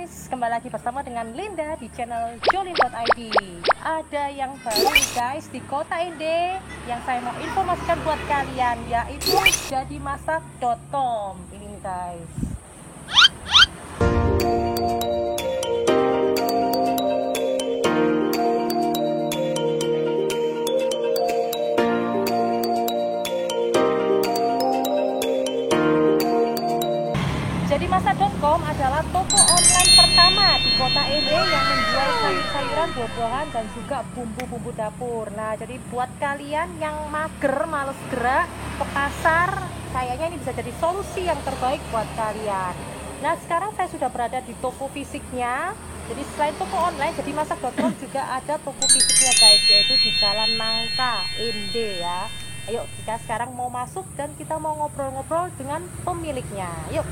guys, kembali lagi bersama dengan Linda di channel jolin.id. Ada yang baru guys di kota Ende yang saya mau informasikan buat kalian, yaitu jadimasak.com. Ini nih guys. Jadimasak.com adalah toko online pertama di kota Ende yang menjual sayur-sayuran, buah-buahan, dan juga bumbu-bumbu dapur. Nah, jadi buat kalian yang mager, males gerak ke pasar, kayaknya ini bisa jadi solusi yang terbaik buat kalian. Nah, sekarang saya sudah berada di toko fisiknya. Jadi selain toko online, Jadimasak.com juga ada toko fisiknya guys, yaitu di Jalan Nangka, Ende ya. Ayo kita sekarang mau masuk dan kita mau ngobrol-ngobrol dengan pemiliknya. Yuk.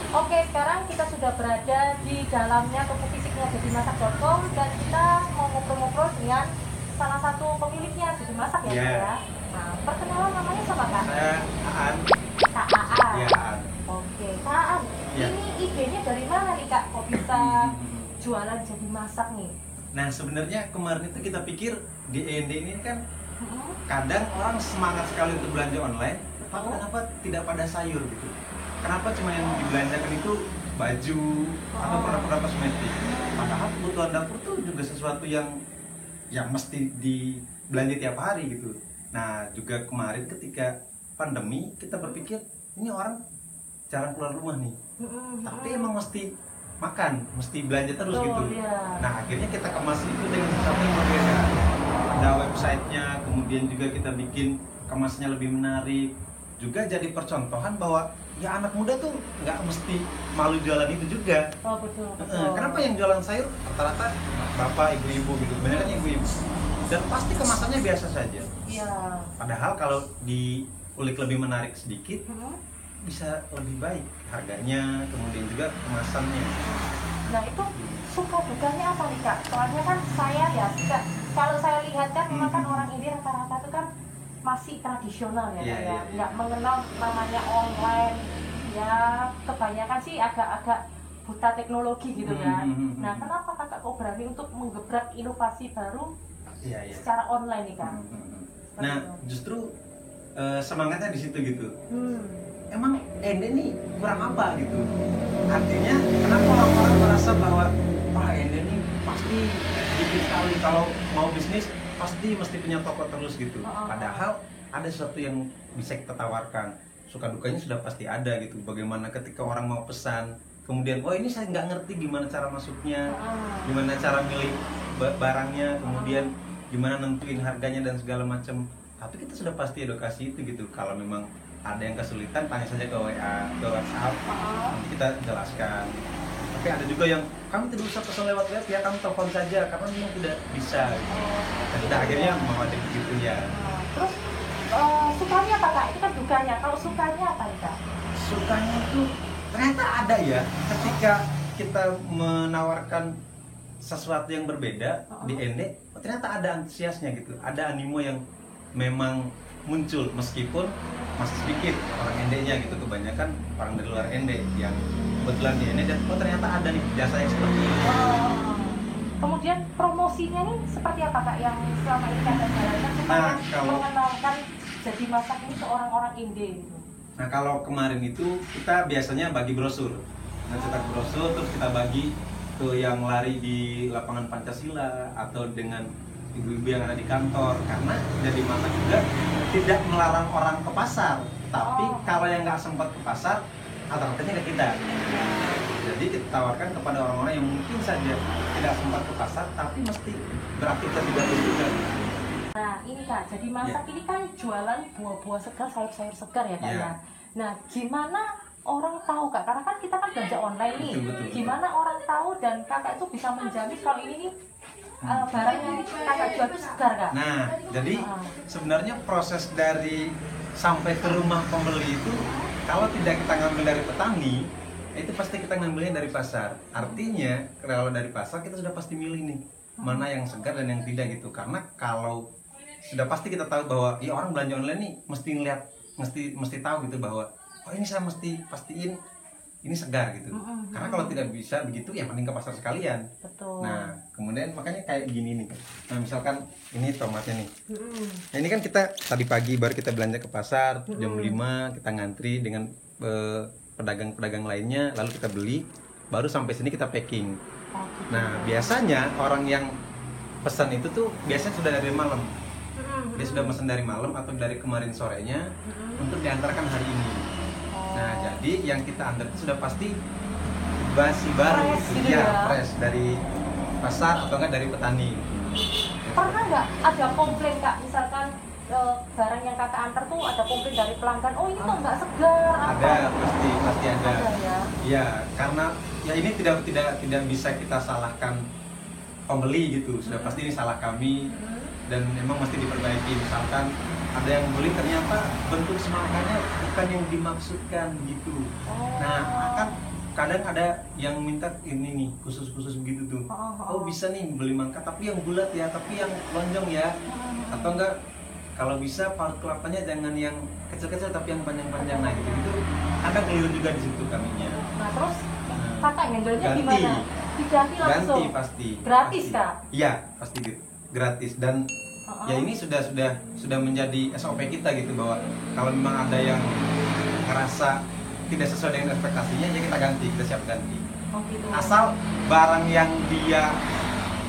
Oke, sekarang kita sudah berada di dalamnya toko fisiknya Jadimasak.com dan kita mau ngobrol-ngobrol dengan salah satu pemiliknya Jadimasak ya, Yeah. ya. Nah, perkenalan namanya siapa Kak? Saya Aan. Kak Aan. Ya, Aan. Oke, Kak Aan. Ya. Ini idenya dari mana nih Kak? Kok bisa jualan Jadimasak nih? Nah, sebenarnya kemarin itu kita pikir di END ini kan Hmm. kadang orang semangat sekali untuk belanja online, tapi Oh. kenapa tidak pada sayur gitu? Kenapa cuma yang dibelanjakan itu baju atau Oh. produk-produk kosmetik? Padahal kebutuhan dapur tuh juga sesuatu yang mesti dibelanja tiap hari gitu. Nah, juga kemarin ketika pandemi kita berpikir ini orang jarang keluar rumah nih, tapi emang mesti makan, mesti belanja terus Betul, gitu. ya. Nah, akhirnya kita kemas itu dengan sesuatu yang berbeda. Ada websitenya, kemudian juga kita bikin kemasnya lebih menarik. Juga jadi percontohan bahwa ya anak muda tuh nggak mesti malu jualan itu juga. Oh, betul, betul. Kenapa yang jualan sayur rata-rata bapak, ibu-ibu gitu, banyak kan ibu-ibu. Dan pasti kemasannya biasa saja. Iya. Padahal kalau diulik lebih menarik sedikit, Hmm. bisa lebih baik harganya, kemudian juga kemasannya. Nah, itu suka dukanya apa nih Kak? Soalnya kan saya ya, kalau saya lihat kan memang kan orang ini rata-rata itu kan masih tradisional ya, Iya, Kak, ya. iya. Nggak mengenal namanya online. Ya, kebanyakan sih agak-agak buta teknologi gitu ya. Nah, kenapa Kakak kok berani untuk menggebrak inovasi baru Iya, iya. secara online nih Kak? Nah, justru semangatnya di situ gitu. Hmm. Emang Ende nih kurang apa gitu? Artinya kenapa orang-orang merasa bahwa wah Ende nih pasti dikit sekali kalau mau bisnis pasti mesti punya toko terus gitu. Padahal ada sesuatu yang bisa kita tawarkan. Suka dukanya sudah pasti ada gitu. Bagaimana ketika orang mau pesan, kemudian oh ini saya nggak ngerti gimana cara masuknya, gimana cara milih barangnya, kemudian gimana nentuin harganya dan segala macam. Tapi kita sudah pasti edukasi itu gitu. Kalau memang ada yang kesulitan, tanya saja ke WA, ke WhatsApp, nanti kita jelaskan. Tapi ada juga yang kamu tidak usah pesan lewat web ya, kamu telepon saja karena memang tidak bisa. Dan kita akhirnya mau ada begitu ya. Terus sukanya apa Kak? Itu kan dukanya. Kalau sukanya apa nih Kak? Sukanya itu ternyata ada ya, ketika kita menawarkan sesuatu yang berbeda di Ende, ternyata ada antusiasnya gitu, ada animo yang memang muncul meskipun masih sedikit orang Ende-nya gitu, kebanyakan orang dari luar Ende yang kebetulan di Ende dan ternyata ada nih jasa yang seperti ini. Kemudian promosinya nih seperti apa Kak yang selama ini Kakak jalankan supaya mengenalkan Jadimasak ini ke orang-orang Ende gitu? Nah, kalau kemarin itu kita biasanya bagi brosur, cetak brosur terus kita bagi ke yang lari di lapangan Pancasila atau dengan ibu-ibu yang ada di kantor, karena Jadimasak juga tidak melarang orang ke pasar, tapi kalau yang nggak sempat ke pasar, alternatifnya ke kita. Jadi kita tawarkan kepada orang-orang yang mungkin saja tidak sempat ke pasar, tapi mesti beraktivitas di dapur juga. Nah ini Kak, jadi masak ini kan jualan buah-buah segar, sayur-sayur segar ya Kak ya. Nah gimana orang tahu Kak, karena kan kita kan belanja online nih, Betul. gimana orang tahu dan Kakak itu bisa menjamin kalau ini nih barang yang Kakak jual itu segar Kak? Nah, jadi sebenarnya proses dari sampai ke rumah pembeli itu kalau tidak kita ngambil dari petani, itu pasti kita ngambilnya dari pasar. Artinya kalau dari pasar kita sudah pasti milih nih mana yang segar dan yang tidak gitu. Karena kalau sudah pasti kita tahu bahwa ya orang belanja online nih mesti ngeliat, mesti tahu gitu bahwa oh ini saya mesti pastiin ini segar gitu. Karena kalau tidak bisa begitu ya mending ke pasar sekalian. Betul. Nah kemudian makanya kayak gini nih. Nah misalkan ini tomatnya nih. Nah ini kan kita tadi pagi baru kita belanja ke pasar jam 5 kita ngantri dengan pedagang-pedagang lainnya, lalu kita beli, baru sampai sini kita packing. Nah biasanya orang yang pesan itu tuh biasanya sudah dari malam. Dia sudah pesan dari malam atau dari kemarin sorenya untuk diantarkan hari ini. Nah jadi yang kita antar itu sudah pasti basi baru, Fresh gitu ya, ya? fresh dari pasar atau enggak dari petani. Pernah nggak ada komplain Kak, misalkan barang yang Kakak antar tuh ada komplain dari pelanggan, oh ini kok nggak segar apa? Ada, pasti ada. Ada ya. Iya, karena ya ini tidak bisa kita salahkan pembeli gitu. Sudah pasti ini salah kami dan memang mesti diperbaiki. Misalkan ada yang beli ternyata bentuk semangkanya bukan yang dimaksudkan gitu. Nah, akan kadang ada yang minta ini nih khusus begitu tuh. Oh bisa nih beli mangka tapi yang bulat ya, tapi yang lonjong ya. Atau enggak kalau bisa parut kelapanya jangan yang kecil-kecil tapi yang panjang-panjang. Nah gitu ada keliru juga di situ kaminya. Nah terus Kakak ngambilnya Ganti. gimana? Diganti langsung? Ganti pasti. Gratis pasti. Kak? Iya pasti gratis dan ya ini sudah menjadi SOP kita gitu bahwa kalau memang ada yang ngerasa tidak sesuai dengan ekspektasinya ya kita ganti, kita siap ganti. Oh gitu. Asal barang yang dia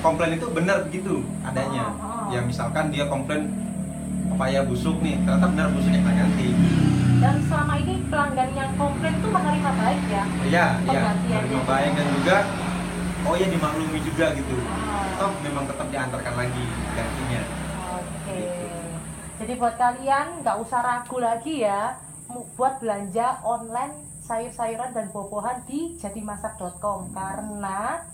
komplain itu benar begitu adanya. Ya misalkan dia komplain pepaya busuk nih, ternyata benar busuknya kita ganti. Dan selama ini pelanggan yang komplain itu menerima baik ya? Iya, Penggantiannya. menerima baik dan juga oh ya dimaklumi juga gitu. Toh memang tetap diantarkan lagi gantinya. Oke. Gitu. Jadi buat kalian nggak usah ragu lagi ya buat belanja online sayur-sayuran dan buah-buahan di jadimasak.com, karena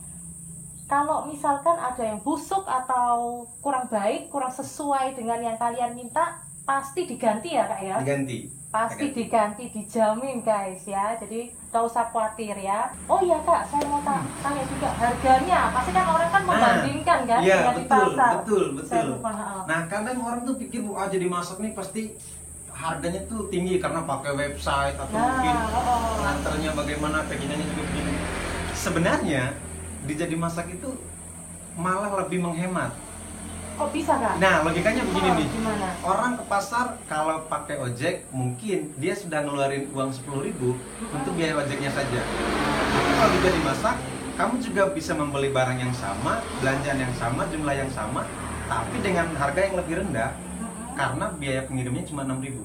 kalau misalkan ada yang busuk atau kurang baik, kurang sesuai dengan yang kalian minta, pasti diganti ya Kak ya? Diganti. Pasti diganti, dijamin guys ya. Jadi gak usah khawatir ya. Oh iya Kak, saya mau tanya juga harganya. Pasti kan orang kan membandingkan kan iya, dengan di pasar. betul. Saya lupa. Nah kadang orang tuh pikir wah jadi masak nih pasti harganya tuh tinggi karena pakai website atau mungkin nganternya bagaimana, packingannya juga begini. Sebenarnya di jadi masak itu malah lebih menghemat. Kok bisa Kak? Nah logikanya begini nih. Gimana? Orang ke pasar kalau pakai ojek mungkin dia sudah ngeluarin uang 10.000 untuk biaya ojeknya saja. Tapi kalau di jadi masak, kamu juga bisa membeli barang yang sama, belanjaan yang sama, jumlah yang sama, tapi dengan harga yang lebih rendah karena biaya pengirimnya cuma 6.000.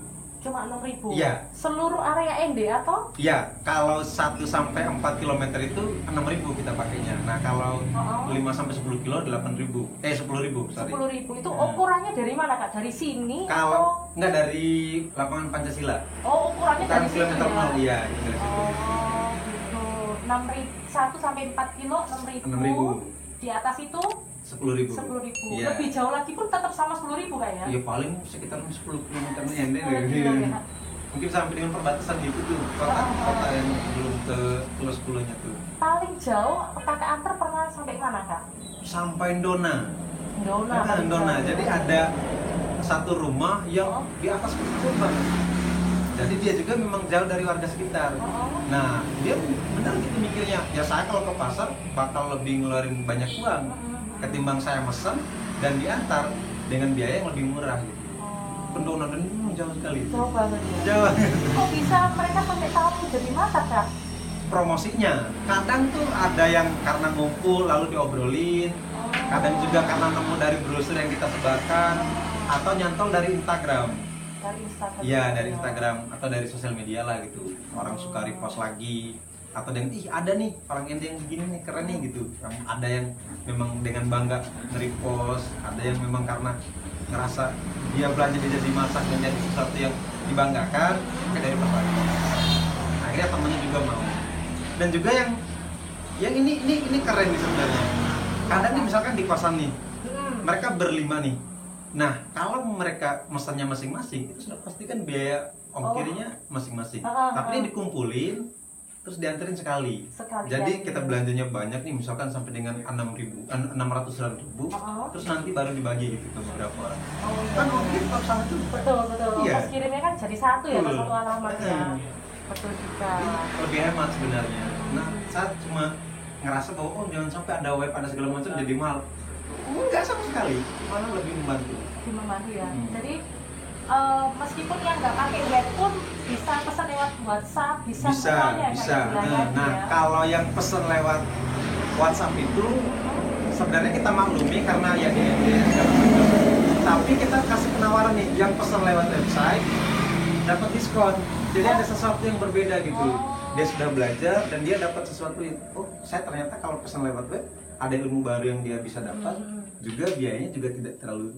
Cuma 6.000? Iya. Seluruh area ND atau? Iya, kalau 1 sampai 4 km itu 6.000 kita pakainya. Nah, kalau 5 sampai 10 kilo 8.000. 10.000, sorry. 10.000 itu ukurannya dari mana Kak? Dari sini Kalau atau? enggak dari lapangan Pancasila. Oh, ukurannya Kita dari sini kilometer ya? 0, iya, itu dari situ. Oh, gitu. 1 sampai 4 kilo 6.000. 6.000. Di atas itu 10.000. 10.000. Iya. Lebih jauh lagi pun tetap sama 10.000 Kak ya? Iya, paling sekitar 10 km nya 10 kilo ya. Mungkin sampai dengan perbatasan gitu tuh, kota yang belum ke pulau-pulaunya tuh. Paling jauh Kakak antar pernah sampai mana Kak? Sampai Ndona. Ndona. Nah, paling Ndona. jauh. Jadi ada satu rumah yang di atas kebun banget. Jadi dia juga memang jauh dari warga sekitar. Nah, dia benar gitu mikirnya. Ya saya kalau ke pasar bakal lebih ngeluarin banyak uang ketimbang saya mesen dan diantar dengan biaya yang lebih murah gitu. Pendona dan ini memang jauh sekali. Jauh banget ya? Jauh. Kok bisa mereka sampai tahu jadi masak Kak? Promosinya kadang tuh ada yang karena ngumpul lalu diobrolin, kadang juga karena nemu dari brosur yang kita sebarkan atau nyantol dari Instagram. Dari Instagram? Iya, dari Instagram atau dari sosial media lah gitu. Orang suka repost lagi atau dengan ih ada nih orang Ende yang begini nih keren nih gitu. Ada yang memang dengan bangga nge-repost, ada yang memang karena ngerasa dia belanja di Jadi Masak menjadi sesuatu yang dibanggakan kayak dari pertama. Akhirnya temennya juga mau. Dan juga yang ini keren nih sebenarnya. Kadang nih misalkan di kosan nih, mereka berlima nih. Nah, kalau mereka mesennya masing-masing, itu sudah pasti kan biaya ongkirnya masing-masing. Tapi ini dikumpulin, terus dianterin sekali. Jadi kita belanjanya banyak nih, misalkan sampai dengan 600.000, terus nanti baru dibagi gitu ke beberapa orang. Kan ongkir tetap sama tuh. Betul. Iya. Pas kirimnya kan jadi satu ya, satu alamat ya. Betul juga. Lebih hemat sebenarnya. Nah, saya cuma ngerasa bahwa oh jangan sampai ada web ada segala macam jadi mahal. Enggak sama sekali, malah lebih membantu. Lebih membantu ya. Jadi meskipun yang nggak pakai web pun bisa pesan lewat WhatsApp, bisa semuanya bisa. Nah, Nah, kalau yang pesan lewat WhatsApp itu sebenarnya kita maklumi karena ya di segala macam. Tapi kita kasih penawaran nih, yang pesan lewat website dapat diskon. Jadi ada sesuatu yang berbeda gitu. Dia sudah belajar dan dia dapat sesuatu yang saya ternyata kalau pesan lewat web ada ilmu baru yang dia bisa dapat. Juga biayanya juga tidak terlalu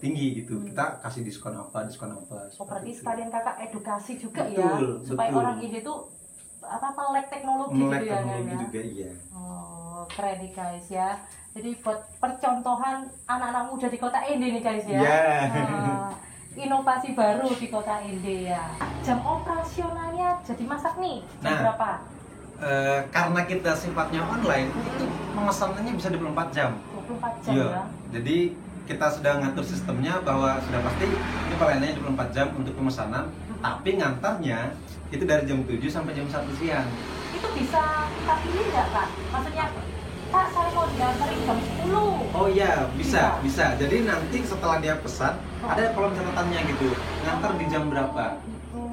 tinggi gitu. Kita kasih diskon apa. Berarti sekalian kakak edukasi juga betul, ya, supaya orang ini tuh melek teknologi gitu ya. Teknologi juga iya. Oh, keren nih guys ya. Jadi buat percontohan anak-anak muda di kota Ende nih guys ya. Inovasi baru di kota Ende ya. Jam operasionalnya Jadi Masak nih jam berapa? Karena kita sifatnya online, itu pemesanannya bisa 24 jam. 24 jam ya. Jadi kita sudah ngatur sistemnya bahwa sudah pasti ini pelayanannya 24 jam untuk pemesanan, tapi ngantarnya itu dari jam 7 sampai jam 1 siang. Itu bisa kita pilih nggak Kak? Maksudnya Kak, saya mau diantarin jam 10. Oh iya, bisa. Jadi nanti setelah dia pesan, ada kolom catatannya gitu, ngantar di jam berapa.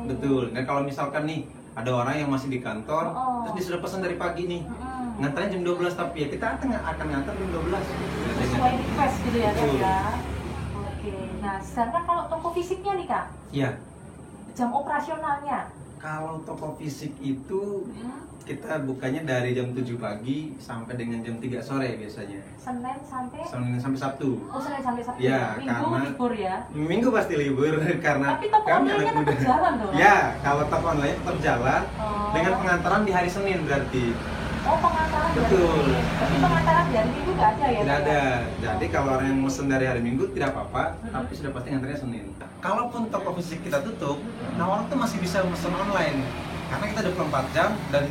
Betul. Dan kalau misalkan nih ada orang yang masih di kantor, terus dia sudah pesan dari pagi nih, ngantarnya jam 12, tapi ya kita akan ngantar jam 12. Sesuai request gitu ya Kak ya. Oke. Nah, sedangkan kalau toko fisiknya nih Kak? Iya. Jam operasionalnya? Kalau toko fisik itu kita bukanya dari jam 7 pagi sampai dengan jam 3 sore biasanya. Senin sampai Sabtu. Oh, Senin sampai Sabtu. Ya, Minggu karena libur ya. Minggu pasti libur karena tapi toko online-nya tetap jalan dong. Ya, kalau toko online tetap jalan dengan pengantaran di hari Senin berarti. Oh, pengantaran betul. Tapi pengantaran di hari Minggu nggak ada ya? Tidak ada. Jadi kalau orang yang mesen dari hari Minggu tidak apa-apa, tapi sudah pasti ngantarnya Senin. Kalaupun toko fisik kita tutup, nah orang tuh masih bisa mesen online. Karena kita 24 jam dan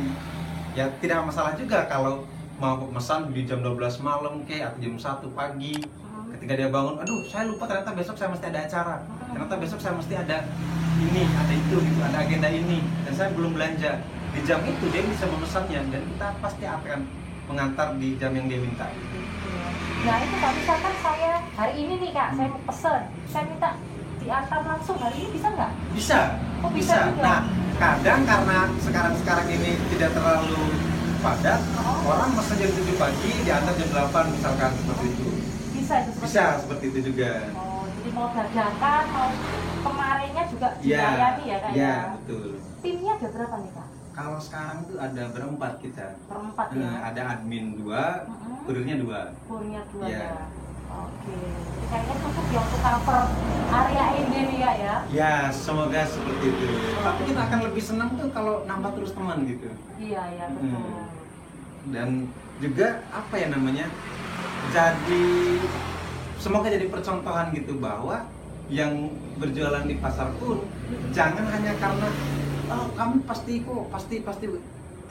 ya tidak masalah juga kalau mau pesan di jam 12 malam atau jam 1 pagi. Ketika dia bangun, aduh saya lupa ternyata besok saya mesti ada acara. Ternyata besok saya mesti ada ini, ada itu gitu, ada agenda ini dan saya belum belanja. Di jam itu dia bisa memesannya dan kita pasti akan mengantar di jam yang dia minta. Nah itu kalau misalkan saya hari ini nih Kak, saya mau pesen, saya minta diantar langsung hari ini bisa nggak? Bisa. Oh, bisa. Nah, kadang karena sekarang ini tidak terlalu padat, orang mesen jam 7 pagi diantar jam 8 misalkan seperti itu. Bisa seperti itu juga. Oh, jadi mau dadakan, mau kemarinnya juga dilayani ya Kak? Iya, betul. Timnya ada berapa nih Kak? Kalau sekarang tuh ada berempat kita. Berempat ya? Ada admin 2, kurirnya 2. Kurirnya 2 ya. Oke, jadi kayaknya cukup ya untuk cover area ini nih ya? Ya, semoga seperti itu. Tapi kita akan lebih senang tuh kalau nambah terus teman gitu. Iya, betul. Dan juga apa ya namanya? Jadi semoga jadi percontohan gitu bahwa yang berjualan di pasar pun jangan hanya karena kami pasti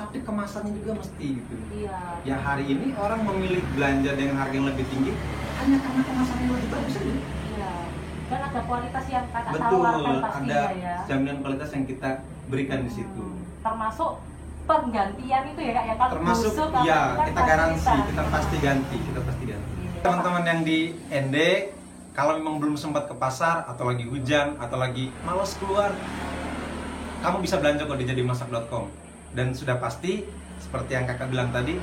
tapi kemasannya juga mesti gitu. Iya. Ya hari ini orang memilih belanja dengan harga yang lebih tinggi hanya karena kemasannya lebih bagus aja. Iya. Dan ada kualitas yang kakak betul, tawarkan pastinya ada ya. jaminan kualitas yang kita berikan di situ. Termasuk penggantian itu ya Kak ya, kalau termasuk busuk, ya kan kita garansi, kita iya. pasti ganti. Teman-teman yang di Ende, kalau memang belum sempat ke pasar atau lagi hujan atau lagi malas keluar, kamu bisa belanja kok di jadimasak.com. Dan sudah pasti seperti yang kakak bilang tadi,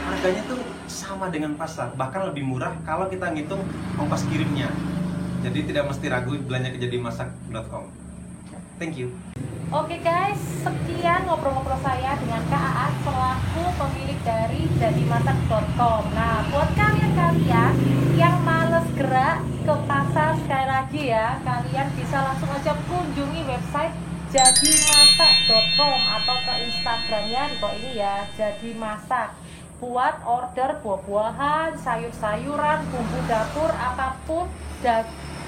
harganya tuh sama dengan pasar, bahkan lebih murah kalau kita ngitung ongkos kirimnya. Jadi tidak mesti ragu belanja ke jadimasak.com. Thank you. Oke guys, sekian ngobrol-ngobrol saya dengan Kak Aat selaku pemilik dari jadimasak.com. Nah, buat kalian-kalian yang males gerak ke pasar, sekali lagi ya, kalian bisa langsung aja kunjungi website jadimasak.com atau ke Instagramnya di bawah ini ya, Jadimasak. Buat order buah-buahan, sayur-sayuran, bumbu dapur, apapun,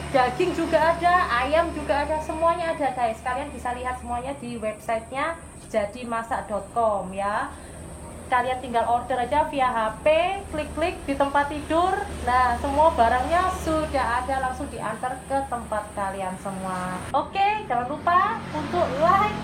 daging juga ada, ayam juga ada, semuanya ada guys. Kalian bisa lihat semuanya di websitenya jadimasak.com ya. Kalian tinggal order aja via HP, klik-klik di tempat tidur. Nah, semua barangnya sudah ada, langsung diantar ke tempat kalian semua. Oke, jangan lupa untuk like,